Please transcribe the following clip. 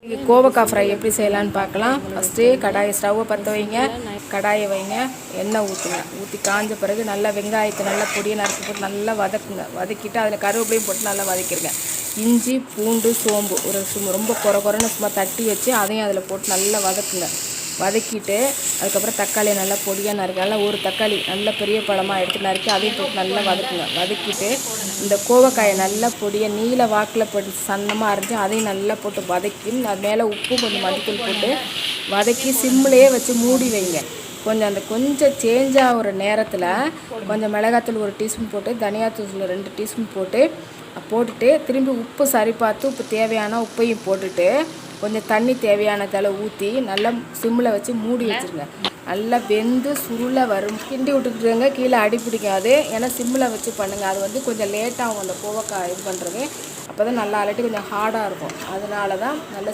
கோவக்காய் ஃப்ரை எப்படி செய்யலான்னு பார்க்கலாம். ஃபஸ்ட்டு ஸ்டவ்வை பற்ற வைங்க, கடாயை வைங்க, எண்ணெய் ஊற்றுங்க. ஊற்றி காஞ்ச பிறகு நல்லா வெங்காயத்தை நல்லா பொடியை நறுக்கி போட்டு நல்லா வதக்குங்க. வதக்கிட்டு அதில் கருவேப்பிலையும் போட்டு நல்லா வதக்கிடுங்க. இஞ்சி பூண்டு சோம்பு ரொம்ப குறைன்னு சும்மா தட்டி வச்சு அதையும் அதில் போட்டு நல்லா வதக்குங்க. வதக்கிட்டு அதுக்கப்புறம் தக்காளியை நல்லா பொடியாக நறுக்கி, நல்லா ஒரு தக்காளி நல்ல பெரிய பழமாக எடுத்து நறுக்கி அதையும் போட்டு நல்லா வதக்குங்க. வதக்கிட்டு இந்த கோவக்காயை நல்லா பொடியாக நீல வாக்கில் போட்டு சன்னமாக அரைஞ்சி அதையும் நல்லா போட்டு வதக்கி அது மேலே உப்பு கொஞ்சம் மஞ்சள் போட்டு வதக்கி சிம்லேயே வச்சு மூடி வைங்க. கொஞ்சம் சேஞ்ச் ஆகிற நேரத்தில் கொஞ்சம் மிளகாத்தூள் 1 டீஸ்பூன் போட்டு, தனியாத்தூள் 2 டீஸ்பூன் போட்டுட்டு திரும்பி உப்பு சரி பார்த்து உப்பு தேவையான உப்பையும் போட்டுட்டு கொஞ்சம் தண்ணி தேவையானதால் ஊற்றி நல்லா சிம்மில் வச்சு மூடி வச்சுருங்க. நல்லா வெந்து சுருளை வரும். கிண்டி விட்டுக்கிட்டுங்க, கீழே அடி பிடிக்காது. ஏன்னா சிம்மில் வச்சு பண்ணுங்கள். அது கொஞ்சம் லேட்டாகும் அந்த கோவக்காய் இது பண்ணுறது. அப்போ தான் நல்லா அலட்டி கொஞ்சம் ஹார்டாக இருக்கும். அதனால தான் நல்லா